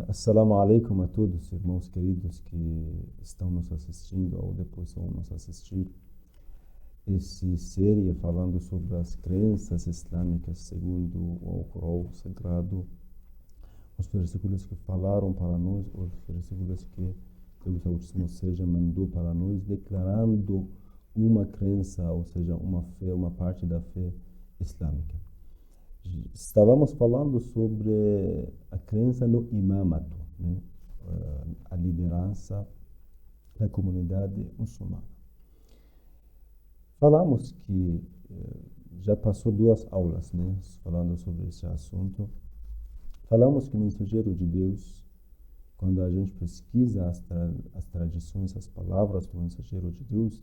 Assalamu alaikum a todos, irmãos queridos que estão nos assistindo ou depois vão nos assistir. Essa série falando sobre as crenças islâmicas segundo o Alcorão Sagrado, os versículos que falaram para nós, os versículos que Deus Altíssimo seja mandou para nós, declarando uma crença, ou seja, uma fé, uma parte da fé islâmica. Estávamos falando sobre a crença no imamato, né? A liderança da comunidade muçulmana. Falamos que já passou 2 aulas, né, falando sobre esse assunto. Falamos que o mensageiro de Deus, quando a gente pesquisa as tradições, as palavras do mensageiro de Deus,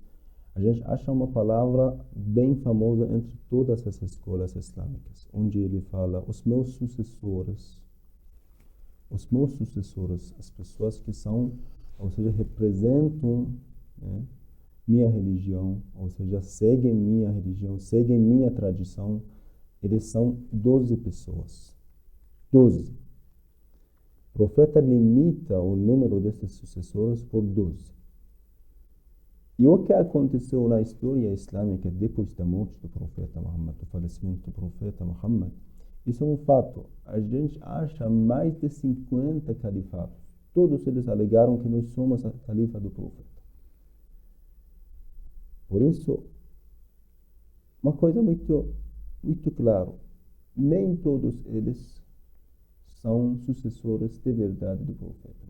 a gente acha uma palavra bem famosa entre todas as escolas islâmicas, onde ele fala: os meus sucessores, as pessoas que são, ou seja, representam, né, minha religião, ou seja, seguem minha religião, seguem minha tradição, eles são 12 pessoas. 12. O profeta limita o número desses sucessores por 12. E o que aconteceu na história islâmica depois da morte do profeta Muhammad, do falecimento do profeta Muhammad, isso é um fato. A gente acha mais de 50 califatos. Todos eles alegaram que nós somos a califa do profeta. Por isso, uma coisa muito clara, nem todos eles são sucessores de verdade do profeta.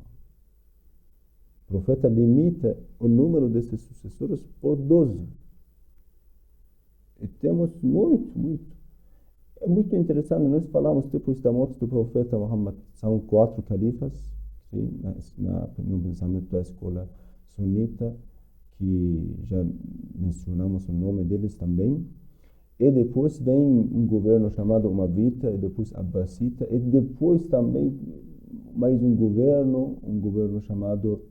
O profeta limita o número desses sucessores por 12. E temos é muito interessante, nós falamos depois da morte do profeta Muhammad, são 4 califas, sim, no pensamento da escola sunita, que já mencionamos o nome deles também. E depois vem um governo chamado Umayyadita, e depois Abbasita, e depois também mais um governo chamado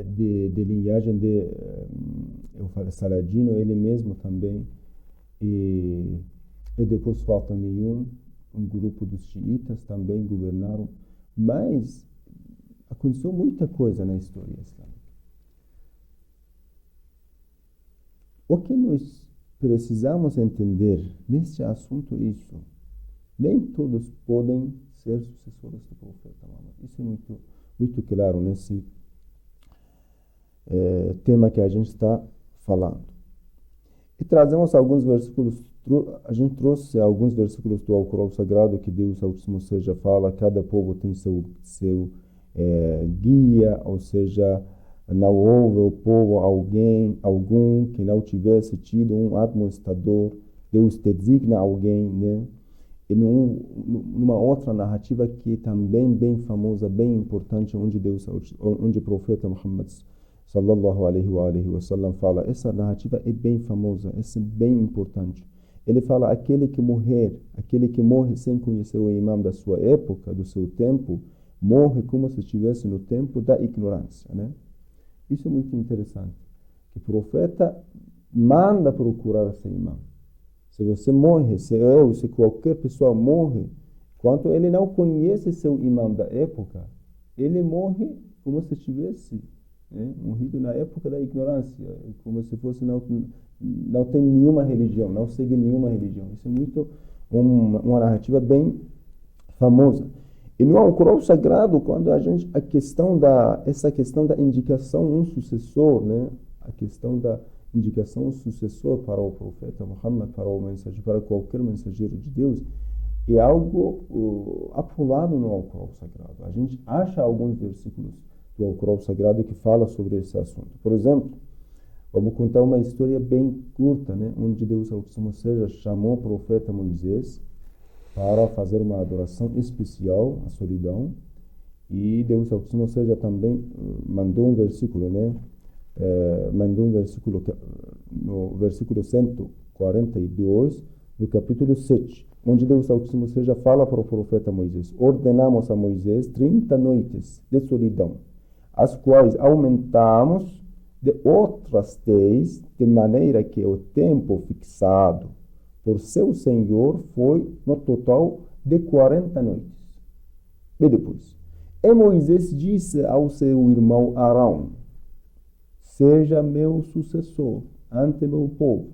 de linhagem de Saladino, ele mesmo também. E depois Fatimiyun, um grupo dos xiitas também governaram. Mas aconteceu muita coisa na história islâmica. O que nós precisamos entender neste assunto é isso. Nem todos podem ser sucessores do profeta Muhammad. Isso é muito claro nesse tema que a gente está falando. E trazemos alguns versículos, a gente trouxe alguns versículos do Alcorão Sagrado que Deus Altíssimo seja fala: cada povo tem seu guia, ou seja, não houve o povo algum que não tivesse tido um administrador. Deus designa alguém, né? E numa outra narrativa que é também bem famosa, bem importante, onde o profeta Muhammad sallallahu alaihi wa sallam fala, essa narrativa é bem famosa, essa é bem importante. Ele fala: aquele que morre sem conhecer o imam da sua época, do seu tempo, morre como se estivesse no tempo da ignorância, né? Isso é muito interessante. Que o profeta manda procurar esse imam. Se você morre, se qualquer pessoa morre, quando ele não conhece seu imam da época, ele morre como se estivesse, né, morrido na época da ignorância, como se fosse não tem nenhuma religião, não segue nenhuma religião. Isso é muito uma narrativa bem famosa. E no Alcorão Sagrado, quando essa questão da indicação um sucessor, né, a questão da indicação sucessor para o profeta Muhammad, para qualquer mensageiro de Deus, é algo aprovado no Alcorão Sagrado. A gente acha alguns versículos do Alcorão Sagrado que fala sobre esse assunto. Por exemplo, vamos contar uma história bem curta, né, onde Deus Altíssimo seja chamou o profeta Moisés para fazer uma adoração especial à solidão, e Deus Altíssimo seja também mandou um versículo, né? No versículo 142 do capítulo 7, onde Deus Altíssimo seja fala para o profeta Moisés: ordenamos a Moisés 30 noites de solidão, as quais aumentamos de outras 10, de maneira que o tempo fixado por seu Senhor foi no total de 40 noites. E depois, e Moisés disse ao seu irmão Arão: seja meu sucessor ante meu povo,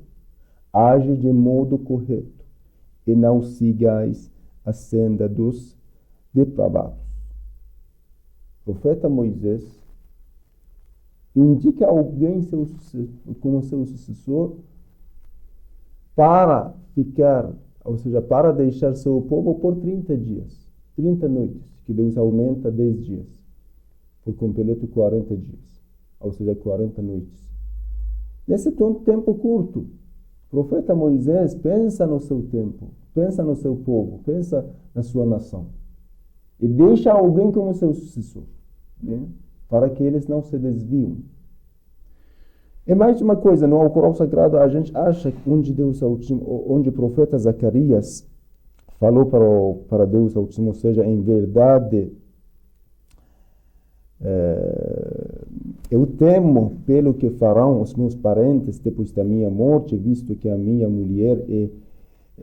age de modo correto, e não sigais a senda dos depravados. O profeta Moisés indica alguém como seu sucessor para ficar, ou seja, para deixar seu povo por 30 dias, 30 noites, que Deus aumenta 10 dias, por completo 40 dias, ou seja, 40 noites. Nesse tempo curto, o profeta Moisés pensa no seu tempo, pensa no seu povo, pensa na sua nação, e deixa alguém como seu sucessor, né? Para que eles não se desviem. E mais uma coisa, no Alcorão Sagrado a gente acha que onde o profeta Zacarias falou para Deus Altíssimo, ou seja, em verdade, eu temo pelo que farão os meus parentes depois da minha morte, visto que a minha mulher é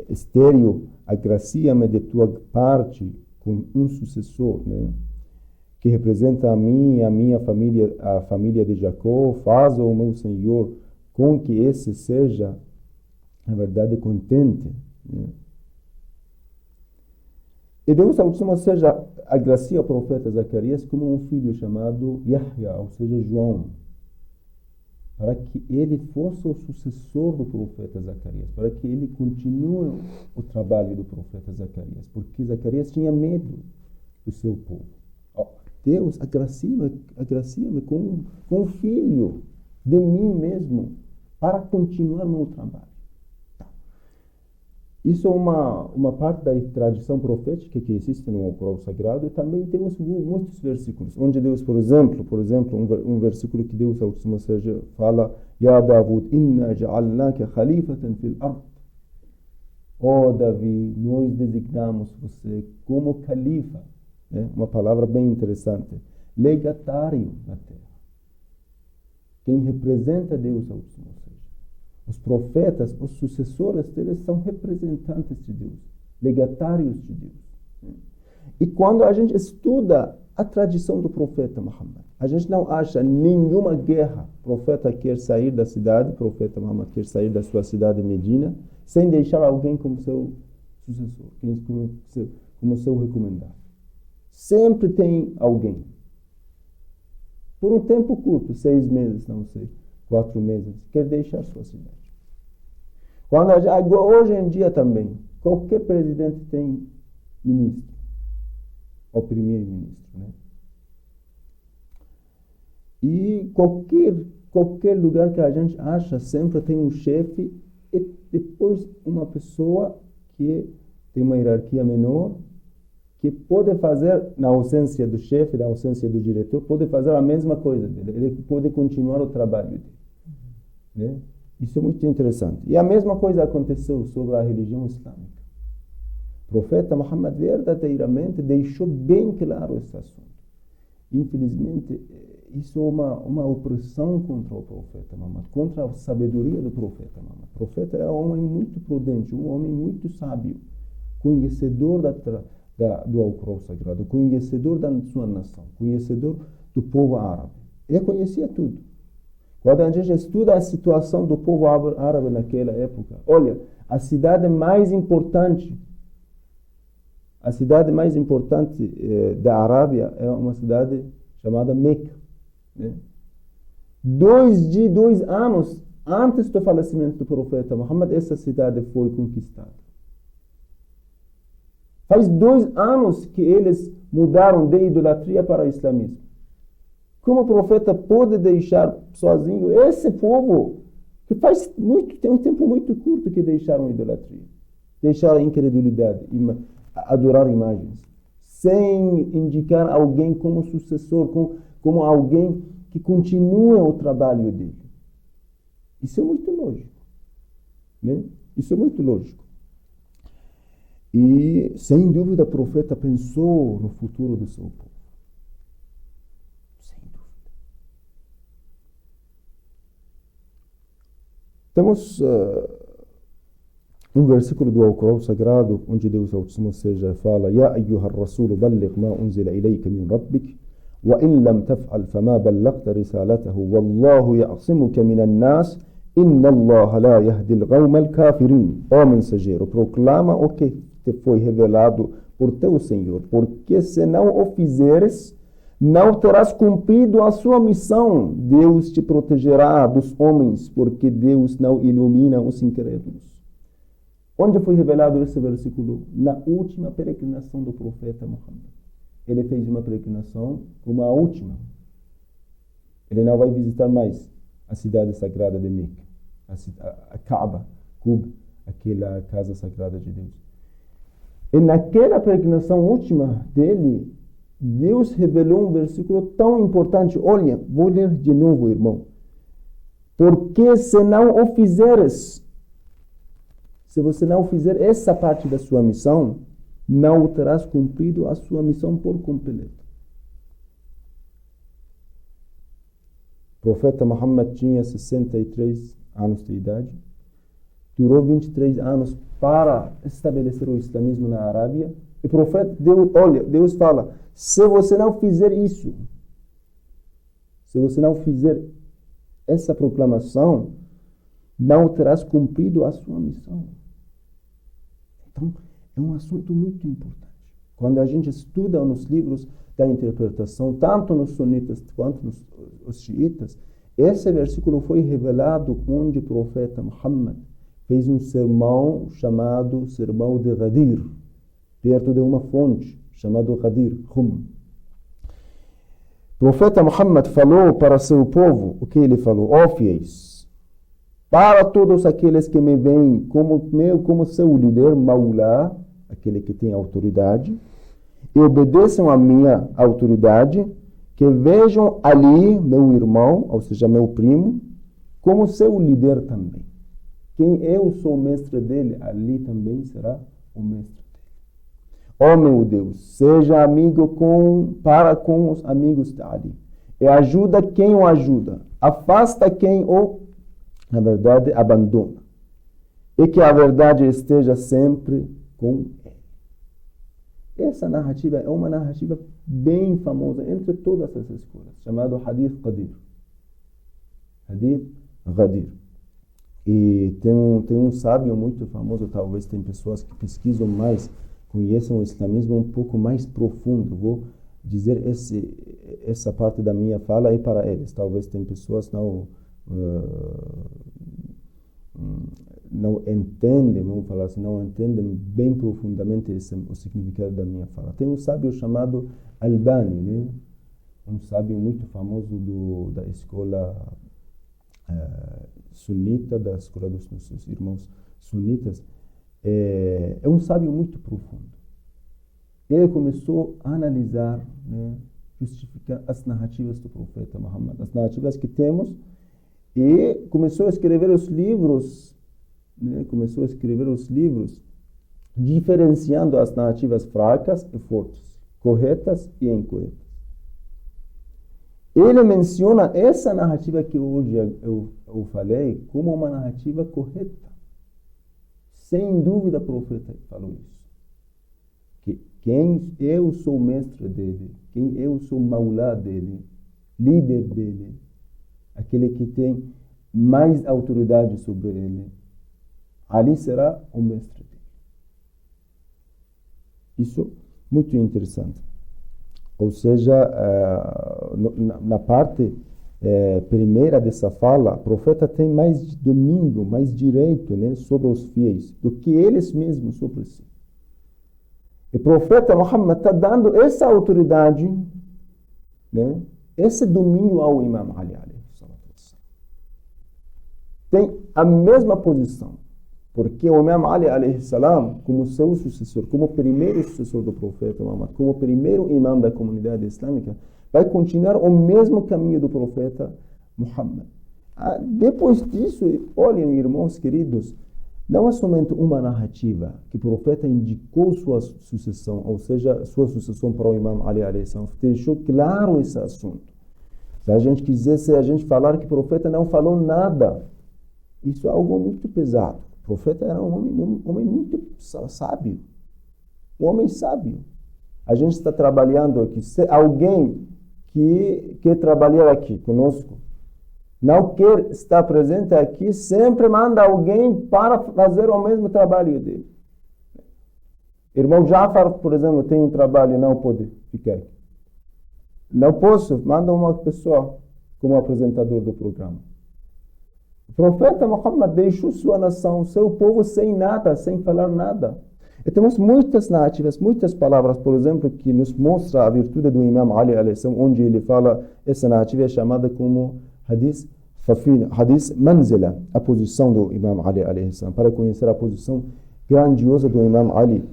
estéril, agracia-me de tua parte com um sucessor, né? Que representa a mim e a minha família, a família de Jacó. Faz o meu Senhor com que esse seja, na verdade, contente, né? E Deus Altíssimo, ou seja, agracia o profeta Zacarias como um filho chamado Yahya, ou seja, João, para que ele fosse o sucessor do profeta Zacarias, para que ele continue o trabalho do profeta Zacarias, porque Zacarias tinha medo do seu povo. Deus agracia-me com um filho de mim mesmo, para continuar meu trabalho. Isso é uma parte da tradição profética que existe no Alcorão Sagrado, e também temos muitos versículos, onde Deus, por exemplo, um versículo que Deus Altíssimo seja fala: Ya Davud, inna ja'alnaka khalifatan fil ard. Ó Davi, nós designamos você como califa, né? Uma palavra bem interessante, legatário na terra. Quem representa Deus Altíssimo. Os profetas, os sucessores deles são representantes de Deus, legatários de Deus. E quando a gente estuda a tradição do profeta Muhammad, a gente não acha nenhuma guerra. O profeta quer sair da cidade, o profeta Muhammad quer sair da sua cidade Medina, sem deixar alguém como seu sucessor, como seu recomendado. Sempre tem alguém. Por um tempo curto, 6 meses, não sei, 4 meses, quer deixar sua cidade. Hoje em dia também, qualquer presidente tem ministro, ou primeiro-ministro, né? E qualquer lugar que a gente acha, sempre tem um chefe e depois uma pessoa que tem uma hierarquia menor, que pode fazer, na ausência do chefe, na ausência do diretor, pode fazer a mesma coisa dele. Ele pode continuar o trabalho dele, né? Isso é muito interessante. E a mesma coisa aconteceu sobre a religião islâmica. O profeta Muhammad verdadeiramente deixou bem claro esse assunto. Infelizmente, isso é uma opressão contra o profeta Muhammad, contra a sabedoria do profeta Muhammad. O profeta era um homem muito prudente, um homem muito sábio, conhecedor do Alcorão Sagrado, conhecedor da sua nação, conhecedor do povo árabe. Ele conhecia tudo. Quando a gente estuda a situação do povo árabe naquela época, olha, a cidade mais importante da Arábia é uma cidade chamada Meca, né? 2 anos antes do falecimento do profeta Muhammad, essa cidade foi conquistada. Faz 2 anos que eles mudaram de idolatria para o islamismo. Como o profeta pode deixar sozinho esse povo que tem um tempo muito curto que deixaram a idolatria, deixaram a incredulidade, adorar imagens, sem indicar alguém como sucessor, como alguém que continua o trabalho dele. Isso é muito lógico, né? Isso é muito lógico. E, sem dúvida, o profeta pensou no futuro do seu povo. Temos um versículo do Alcorão Sagrado, onde Deus Altíssimo seja fala: Ya ayyuhar rasulu balligh ma unzila ilayka min rabbik, wa in lam taf'al fama ballaghta risalatahu, wallahu ya'simuka minan nas, inna Allah la yahdi al-qawma al-kafirin. Ó mensageiro, proclama o que te foi revelado por teu Senhor, porque se não o fizeres, não terás cumprido a sua missão. Deus te protegerá dos homens, porque Deus não ilumina os incrédulos. Onde foi revelado esse versículo? Na última peregrinação do profeta Muhammad. Ele fez uma peregrinação como a última. Ele não vai visitar mais a cidade sagrada de Meca, a Kaaba, aquela casa sagrada de Deus. E naquela peregrinação última dele, Deus revelou um versículo tão importante. Olha, vou ler de novo, irmão. Porque se não o fizeres, se você não fizer essa parte da sua missão, não terás cumprido a sua missão por completo. O profeta Muhammad tinha 63 anos de idade. Durou 23 anos para estabelecer o islamismo na Arábia. E o profeta, Deus fala: se você não fizer isso, se você não fizer essa proclamação, não terás cumprido a sua missão. Então, é um assunto muito importante. Quando a gente estuda nos livros da interpretação, tanto nos sunitas quanto nos xiitas, esse versículo foi revelado onde o profeta Muhammad fez um sermão chamado Sermão de Ghadir, perto de uma fonte chamada Ghadir, Khum. O profeta Muhammad falou para seu povo, o que ele falou? Ó fiéis, para todos aqueles que me veem como seu líder, Maulá, aquele que tem autoridade, e obedeçam a minha autoridade, que vejam ali meu irmão, ou seja, meu primo, como seu líder também. Quem eu sou mestre dele, ali também será o mestre dele. Ó meu Deus, seja amigo para com os amigos de Ali, e ajuda quem o ajuda, afasta quem o, na verdade, abandona, e que a verdade esteja sempre com ele. Essa narrativa é uma narrativa bem famosa entre todas as escolas, chamado Hadith Qadir. Hadith Ghadir. E tem um sábio muito famoso, talvez tem pessoas que pesquisam mais, conhecem o islamismo um pouco mais profundo. Vou dizer essa parte da minha fala é para eles. Talvez tem pessoas não entendem, vamos falar assim, não entendem bem profundamente o significado da minha fala. Tem um sábio chamado Albani, né? Um sábio muito famoso da escola sunita, da escola dos nossos irmãos sunitas. É um sábio muito profundo. Ele começou a analisar, né, justificar as narrativas do profeta Muhammad, as narrativas que temos, e começou a escrever os livros, diferenciando as narrativas fracas e fortes, corretas e incorretas. Ele menciona essa narrativa que hoje eu falei como uma narrativa correta. Sem dúvida o profeta falou isso. Que quem eu sou mestre dele, quem eu sou maulá dele, líder dele, aquele que tem mais autoridade sobre ele, ali será o mestre dele. Isso muito interessante. Ou seja, na parte primeira dessa fala, o profeta tem mais domínio, mais direito, né, sobre os fiéis do que eles mesmos sobre si. E o profeta Muhammad está dando essa autoridade, né, esse domínio ao Imam Ali. Tem a mesma posição, porque o Imam Ali, como seu sucessor, como primeiro sucessor do profeta Muhammad, como primeiro imam da comunidade islâmica, vai continuar o mesmo caminho do profeta Muhammad. Depois disso, olhem, irmãos queridos, não é somente uma narrativa que o profeta indicou sua sucessão, ou seja, sua sucessão para o Imam Ali, deixou claro esse assunto. Se a gente falar que o profeta não falou nada, isso é algo muito pesado. O profeta era um homem muito sábio. Um homem sábio. A gente está trabalhando aqui. Se alguém que quer trabalhar aqui conosco não quer estar presente aqui, sempre manda alguém para fazer o mesmo trabalho dele. Irmão Jafar, por exemplo, tem um trabalho e não pode ficar aqui. Não posso, manda uma pessoa como apresentador do programa. O profeta Muhammad deixou sua nação, seu povo sem nada, sem falar nada. E temos muitas narrativas, muitas palavras, por exemplo, que nos mostra a virtude do Imam Ali, onde ele fala, essa narrativa é chamada como Hadith Safina, Hadith Manzila, a posição do Imam Ali, para conhecer a posição grandiosa do Imam Ali,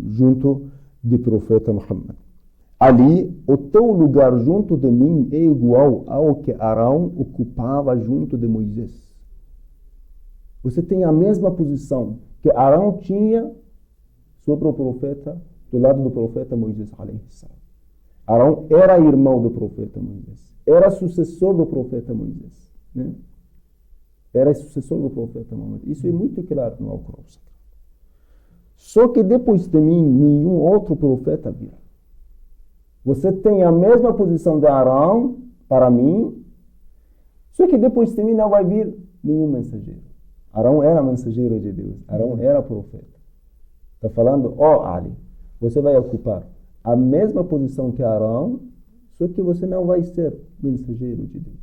junto do profeta Muhammad. Ali, o teu lugar junto de mim é igual ao que Arão ocupava junto de Moisés. Você tem a mesma posição que Arão tinha sobre o profeta, do lado do profeta Moisés. Arão era irmão do profeta Moisés. Era sucessor do profeta Moisés. Né? Era sucessor do profeta Moisés. Isso é muito claro no Alcorão. Só que depois de mim, nenhum outro profeta virá. Você tem a mesma posição de Arão para mim, só que depois de mim não vai vir nenhum mensageiro. Arão era mensageiro de Deus. Arão era profeta. Está falando, Ali, você vai ocupar a mesma posição que Arão, só que você não vai ser mensageiro de Deus.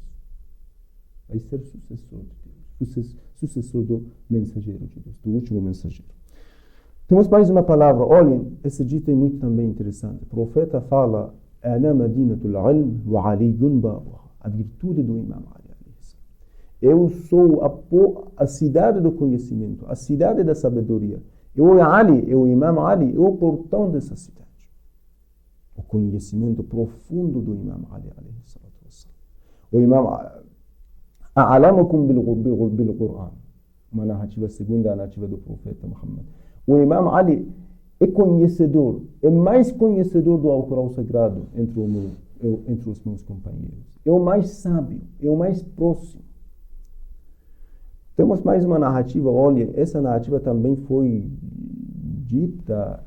Vai ser sucessor de Deus. Sucessor do mensageiro de Deus, do último mensageiro. Temos mais uma palavra. Olhem, esse dito é muito também interessante. O profeta fala, Ana madinatul ilm wa aliyun babuha. A virtude do Imam Ali. Eu sou a cidade do conhecimento, a cidade da sabedoria. Eu, o Imam Ali, o portão dessa cidade. O conhecimento profundo do Imam Ali. O Imam A'lamukum bil Qur'an. Uma narrativa segunda, a narrativa do profeta Muhammad. O Imam Ali é conhecedor, é mais conhecedor do Alcorão Sagrado entre os meus companheiros. É o mais sábio, é o mais próximo. Temos mais uma narrativa, olha, essa narrativa também foi dita,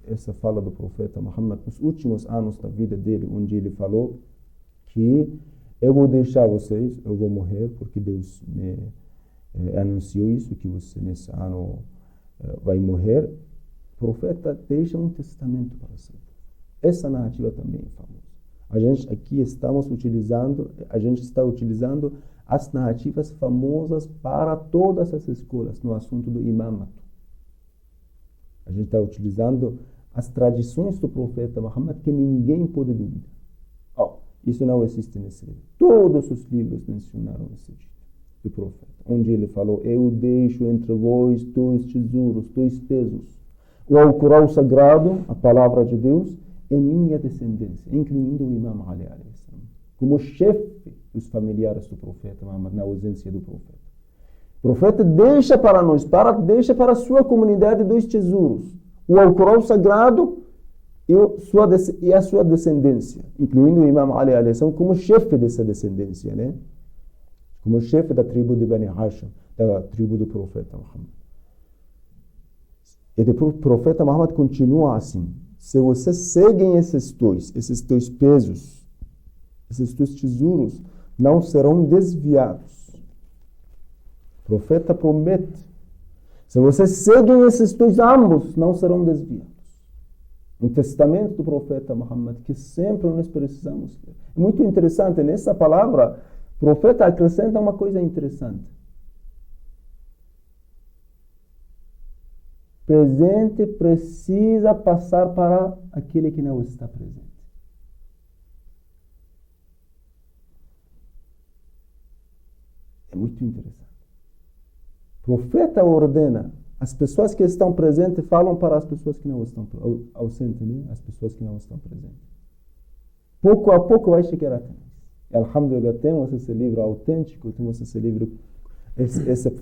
essa fala do profeta Muhammad, nos últimos anos da vida dele, onde ele falou que eu vou deixar vocês, eu vou morrer, porque Deus me anunciou isso, que você nesse ano vai morrer. O profeta deixa um testamento para você. Essa narrativa também é famosa. A gente aqui está utilizando as narrativas famosas para todas as escolas no assunto do imamato. A gente está utilizando as tradições do profeta Muhammad que ninguém pode duvidar. Isso não existe nesse livro. Todos os livros mencionaram esse dito do profeta, onde ele falou, eu deixo entre vós 2 tesouros, 2 pesos. O Alcorão Sagrado, a palavra de Deus, é minha descendência, incluindo o Imam Ali, como chefe dos familiares do profeta Muhammad, na ausência do profeta. O profeta deixa para nós, deixa para a sua comunidade 2 tesouros. O Alcorão Sagrado e a sua descendência, incluindo o Imam Ali, como chefe dessa descendência, né? Como chefe da tribo de Bani Hashim, da tribo do profeta Muhammad. E depois o profeta Muhammad continua assim, se vocês seguem esses dois pesos, esses 2 tesouros, não serão desviados. O profeta promete, se vocês seguem esses 2 ambos, não serão desviados. Um testamento do profeta Muhammad que sempre nós precisamos ter. É muito interessante, nessa palavra, o profeta acrescenta uma coisa interessante. Presente precisa passar para aquele que não está presente. É muito interessante. O profeta ordena, as pessoas que estão presentes falam para as pessoas que não estão ausentes, né? As pessoas que não estão presentes. Pouco a pouco vai chegar até nós. Alhamdulillah, temos esse livro autêntico, temos esse livro,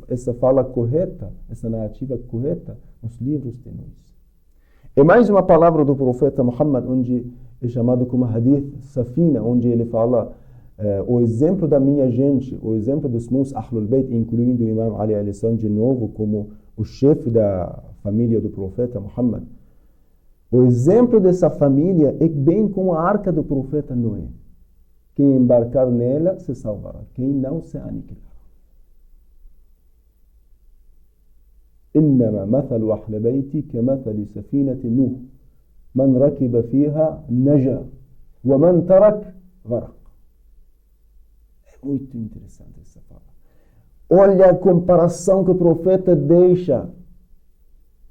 essa fala correta, essa narrativa correta, nos livros de nós. E mais uma palavra do profeta Muhammad, onde é chamado como Hadith Safina, onde ele fala, O exemplo da minha gente, o exemplo dos meus Ahlul Bayt, incluindo o Imam Ali alayhi salam de novo como o chefe da família do profeta Muhammad. O exemplo dessa família é bem como a arca do profeta Noé. Quem embarcar nela se salvará, quem não se aniquilará. إنما مثل أهل بيتي كمثل سفينة نوح من ركب فيها نجا ومن ترك غرق. É muito interessante essa fala. Olha a comparação que o profeta deixa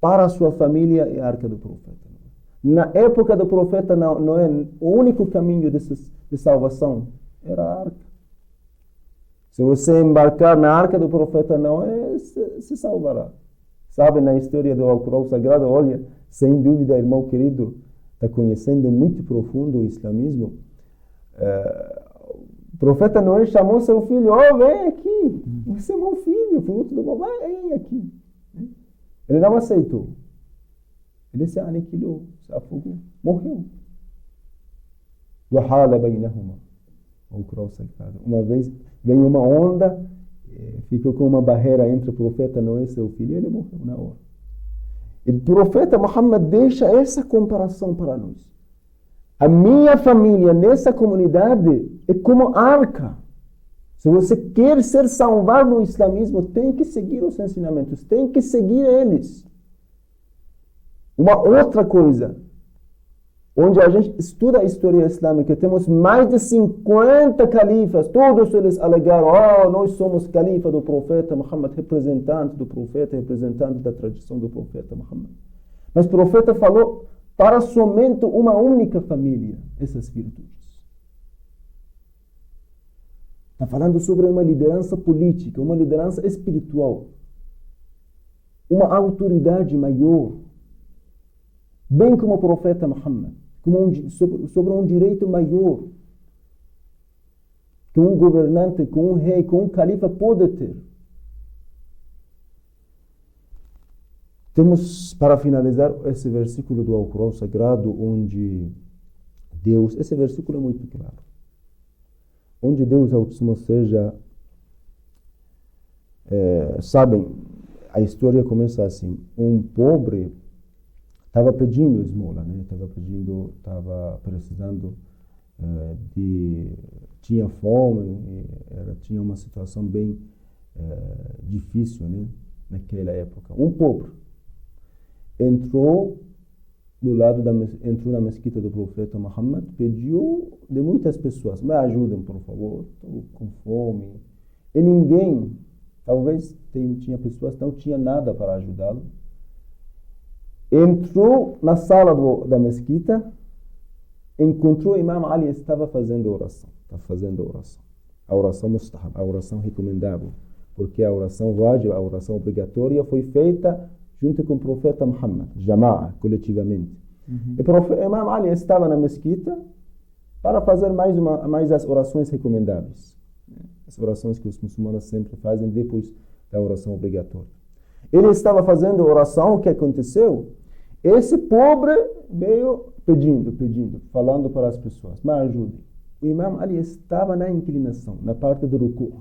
para a sua família e a arca do profeta. Na época do profeta Noé, o único caminho de salvação era a arca. Se você embarcar na arca do profeta Noé, se salvará. Sabe, na história do Alcorão Sagrado, olha, sem dúvida, irmão querido, está conhecendo muito profundo o islamismo. O profeta Noé chamou seu filho, vem aqui, você é meu filho, fruto do meu pai, vem aqui. Ele não aceitou. Ele se aniquilou, se afogou, morreu. وَحَالَ بَيْنَهُمَا. Alcorão Sagrado. Uma vez veio uma onda, ficou com uma barreira entre o profeta Noé e seu filho, e ele morreu na hora. E o profeta Muhammad deixa essa comparação para nós. A minha família nessa comunidade é como arca. Se você quer ser salvo no islamismo, tem que seguir os ensinamentos, tem que seguir eles. Uma outra coisa, onde a gente estuda a história islâmica, temos mais de 50 califas, todos eles alegaram, nós somos califa do profeta Muhammad, representante do profeta, representante da tradição do profeta Muhammad. Mas o profeta falou para somente uma única família essas virtudes. Está falando sobre uma liderança política, uma liderança espiritual, uma autoridade maior, bem como o profeta Muhammad. Sobre um direito maior que um governante, que um rei, que um califa pode ter. Temos, para finalizar, esse versículo do Alcorão Sagrado, onde Deus, esse versículo é muito claro, onde Deus, Altíssimo seja, sabem, a história começa assim, um pobre estava pedindo esmola, né? Estava precisando tinha fome, tinha uma situação bem difícil, né? Naquela época. Um pobre entrou na mesquita do profeta Muhammad, pediu de muitas pessoas, me ajudem, por favor, estou com fome. E ninguém, talvez tinha pessoas que não tinha nada para ajudá-lo. Entrou na sala da mesquita, encontrou o Imam Ali, estava fazendo oração. A oração mustahab, a oração recomendável, porque a oração wajib, a oração obrigatória, foi feita junto com o profeta Muhammad, jama'a, coletivamente. E o Imam Ali estava na mesquita para fazer mais as orações recomendáveis. As orações que os muçulmanos sempre fazem depois da oração obrigatória. Ele estava fazendo oração, o que aconteceu? Esse pobre veio pedindo, falando para as pessoas, me ajudem. O Imam Ali estava na inclinação, na parte do ruku',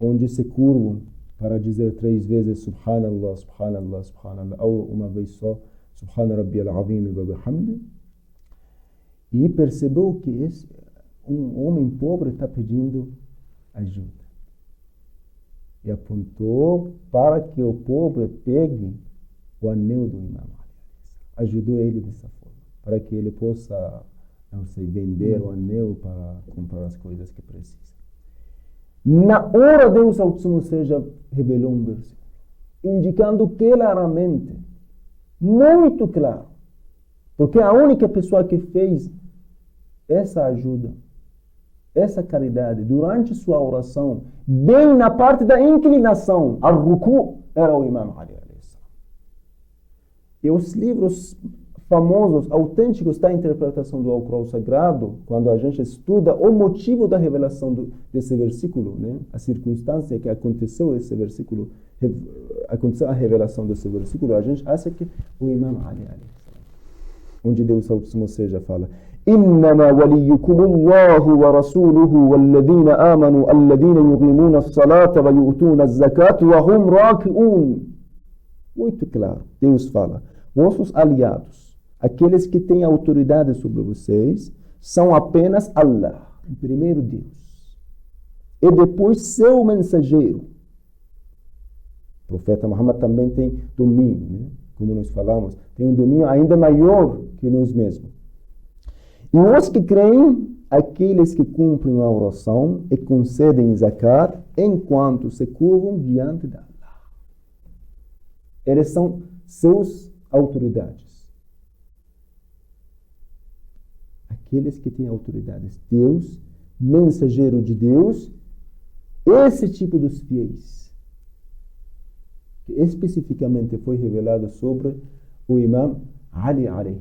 onde se curvam para dizer 3 vezes Subhanallah, Subhanallah, Subhanallah, ou uma vez só, Subhana Rabbiyal Azim wa bihamdi. E percebeu que um homem pobre está pedindo ajuda. E apontou para que o pobre pegue o anel do Imam Ali. Ajudou ele dessa forma, para que ele possa, não sei, vender o anel para comprar as coisas que precisa. Na hora Deus Altíssimo seja revelou um versículo, indicando claramente, muito claro, porque a única pessoa que fez essa ajuda, essa caridade, durante sua oração, bem na parte da inclinação, ao ruku, era o Imam Ali. E os livros famosos, autênticos da interpretação do Alcorão Sagrado, quando a gente estuda o motivo da revelação desse versículo, né? A circunstância que aconteceu esse versículo, aconteceu a revelação desse versículo, a gente acha que o Imam Ali, onde Deus Altíssimo seja, fala, إنما وليكم الله ورسوله والذين آمنوا الذين يقيمون الصلاة ويؤتون الزكاة وهم راكعون. Muito claro, Deus fala, vossos aliados, aqueles que têm autoridade sobre vocês, são apenas Allah, o primeiro Deus, e depois seu mensageiro. O profeta Muhammad também tem domínio, né? Como nós falamos, tem um domínio ainda maior que nós mesmos. E os que creem, aqueles que cumprem a oração e concedem zakat, enquanto se curvam diante de Allah. Eles são seus autoridades. Aqueles que têm autoridades. Deus, mensageiro de Deus, esse tipo dos fiéis, que especificamente foi revelado sobre o imam Ali alayhi.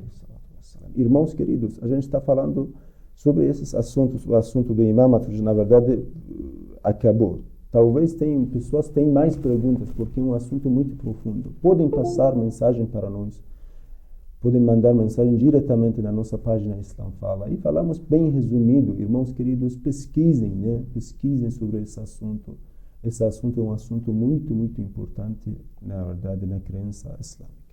Irmãos queridos, a gente está falando sobre esses assuntos. O assunto do imamato, na verdade, acabou. Talvez pessoas tenham mais perguntas, porque é um assunto muito profundo. Podem passar mensagem para nós. Podem mandar mensagem diretamente na nossa página Islam Fala. E falamos bem resumido. Irmãos queridos, pesquisem, né? Pesquisem sobre esse assunto. Esse assunto é um assunto muito, muito importante, na verdade, na crença islâmica.